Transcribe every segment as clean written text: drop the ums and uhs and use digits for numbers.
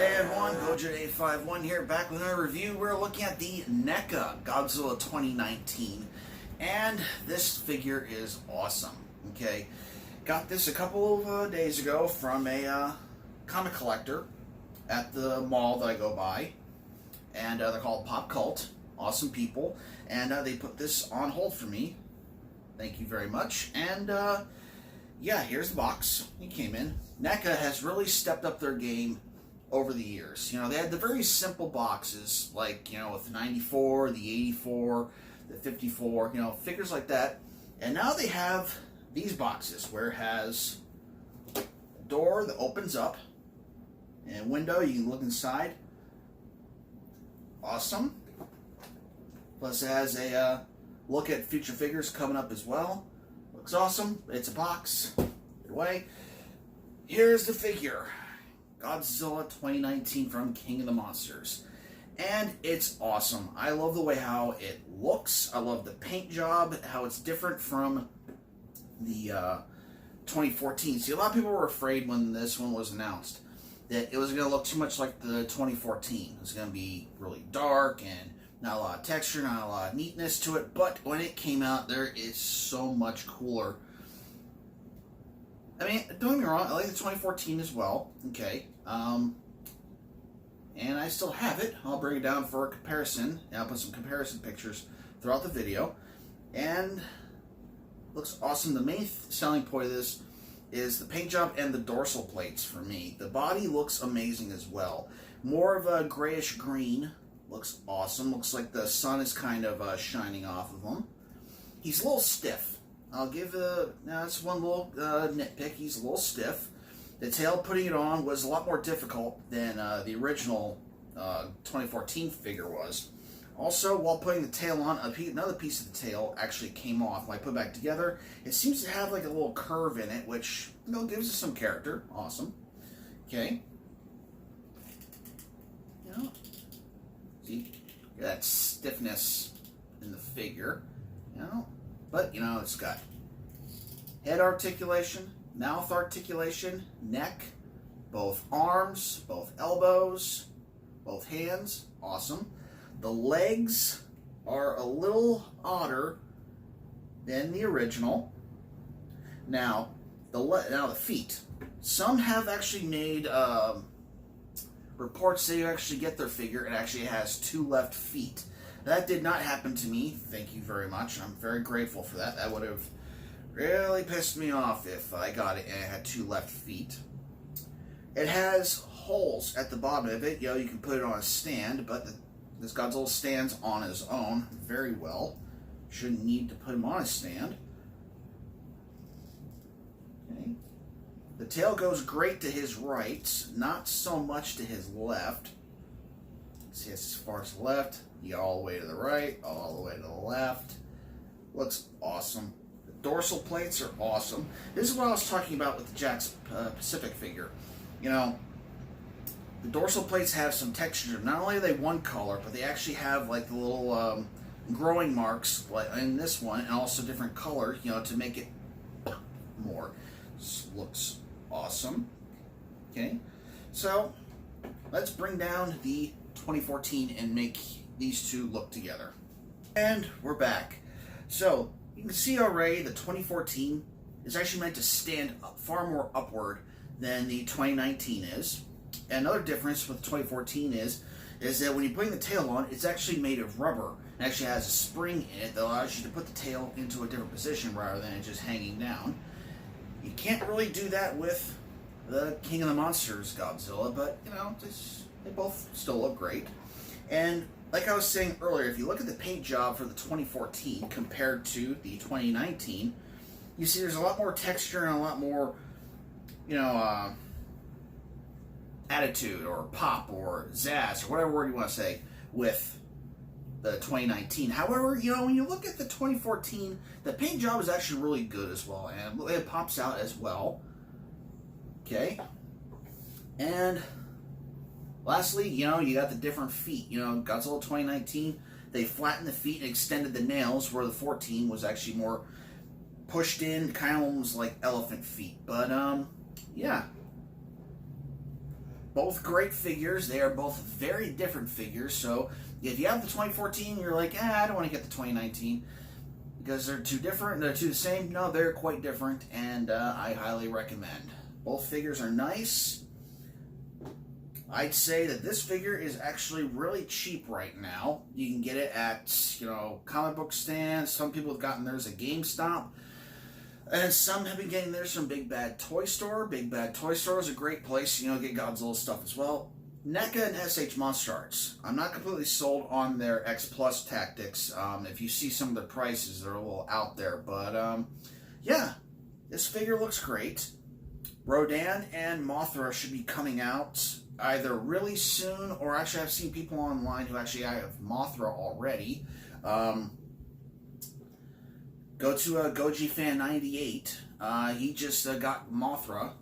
Hey everyone, Godzilla851 here, back with another review. We're looking at the Neca Godzilla 2019, and this figure is awesome. Okay, got this a couple of days ago from a comic collector at the mall that I go by, and they're called Pop Cult. Awesome people, and they put this on hold for me. Thank you very much. And yeah, here's the box. It came in. Neca has really stepped up their game over the years. You know, they had the very simple boxes, like, you know, with the 94, the 84, the 54, you know, figures like that. And now they have these boxes where it has a door that opens up and a window, you can look inside. Awesome. Plus it has a look at future figures coming up as well. Looks awesome. It's a box. Good way. Here's the figure. Godzilla 2019 from King of the Monsters. And it's awesome. I love the way how it looks. I love the paint job, how it's different from the 2014. See, a lot of people were afraid when this one was announced that it was going to look too much like the 2014. It was going to be really dark and not a lot of texture, not a lot of neatness to it. But when it came out, there is so much cooler. I mean, don't get me wrong, I like the 2014 as well, okay, and I still have it. I'll bring it down for a comparison, and I'll put some comparison pictures throughout the video, and looks awesome. The main selling point of this is the paint job and the dorsal plates for me. The body looks amazing as well. More of a grayish green, looks awesome. Looks like the sun is kind of shining off of him. He's a little stiff. I'll give that's one little nitpick. He's a little stiff. The tail, putting it on was a lot more difficult than the original 2014 figure was. Also, while putting the tail on, another piece of the tail actually came off. When I put it back together, it seems to have like a little curve in it, which, you know, gives it some character. Awesome. Okay. You know, see that stiffness in the figure. You know. But, you know, it's got head articulation, mouth articulation, neck, both arms, both elbows, both hands. Awesome. The legs are a little odder than the original. Now, the feet. Some have actually made reports that you actually get their figure and actually has 2 left feet. That did not happen to me. Thank you very much. I'm very grateful for that. That would have really pissed me off if I got it and it had 2 left feet. It has holes at the bottom of it. You know, you can put it on a stand, but this Godzilla stands on his own very well. Shouldn't need to put him on a stand. Okay. The tail goes great to his right, not so much to his left. See, it's as far as the left. You go all the way to the right, all the way to the left. Looks awesome. The dorsal plates are awesome. This is what I was talking about with the Jakks Pacific figure. You know, the dorsal plates have some texture. Not only are they one color, but they actually have like the little growing marks like in this one, and also different color, you know, to make it more. This looks awesome. Okay, so let's bring down the 2014 and make these two look together. And we're back. So you can see already the 2014 is actually meant to stand up far more upward than the 2019 is. And another difference with the 2014 is that when you're putting the tail on, it's actually made of rubber. It actually has a spring in it that allows you to put the tail into a different position rather than it just hanging down. You can't really do that with the King of the Monsters Godzilla, but you know, they both still look great. And like I was saying earlier, if you look at the paint job for the 2014 compared to the 2019, you see there's a lot more texture and a lot more, you know, attitude or pop or zazz or whatever word you want to say with the 2019. However, you know, when you look at the 2014, the paint job is actually really good as well, and it pops out as well. Okay. And lastly, you know, you got the different feet. You know, Godzilla 2019, they flattened the feet and extended the nails, where the 14 was actually more pushed in, kind of almost like elephant feet. But, yeah. both great figures. They are both very different figures. So if you have the 2014, you're like, I don't want to get the 2019 because they're too different. They're too the same. No, they're quite different, and I highly recommend. Both figures are nice. I'd say that this figure is actually really cheap right now. You can get it at, comic book stands. Some people have gotten theirs at GameStop. And some have been getting theirs from Big Bad Toy Store. Big Bad Toy Store is a great place, get Godzilla stuff as well. NECA and SH Monster Arts. I'm not completely sold on their X Plus tactics. If you see some of the prices, they're a little out there. But, yeah, this figure looks great. Rodan and Mothra should be coming out either really soon, or actually I've seen people online who actually have Mothra already. Go to Goji Fan 98. He just got Mothra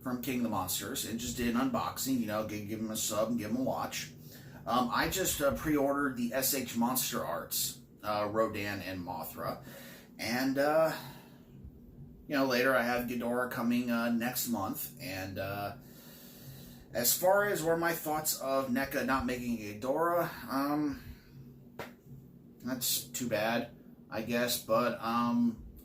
from King of the Monsters and just did an unboxing. Give him a sub and give him a watch. I just pre-ordered the SH Monster Arts, Rodan and Mothra, and later I have Ghidorah coming next month. And as far as what are my thoughts of NECA not making Ghidorah, that's too bad, I guess. But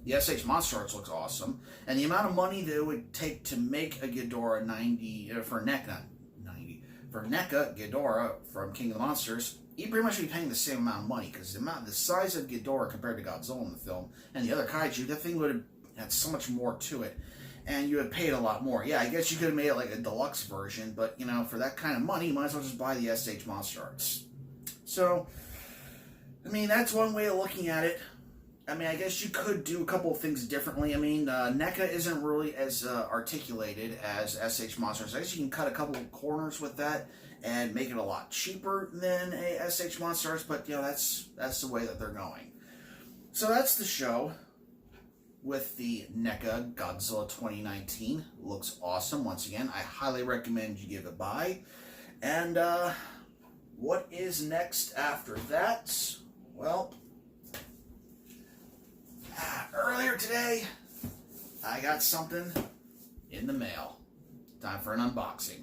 the SH Monster Arts looks awesome, and the amount of money that it would take to make a Ghidorah 90 for NECA Ghidorah from King of the Monsters, you'd pretty much be paying the same amount of money, because the size of Ghidorah compared to Godzilla in the film and the other kaiju, that thing would have had so much more to it, and you had paid a lot more. Yeah, I guess you could have made it like a deluxe version, but for that kind of money, you might as well just buy the SH Monster Arts. So, that's one way of looking at it. I guess you could do a couple of things differently. NECA isn't really as articulated as SH Monster Arts. I guess you can cut a couple of corners with that and make it a lot cheaper than a SH Monster Arts, but that's the way that they're going. So that's the show with the NECA Godzilla 2019. Looks awesome. Once again, I highly recommend you give it a buy. And what is next after that? Well, earlier today, I got something in the mail. Time for an unboxing.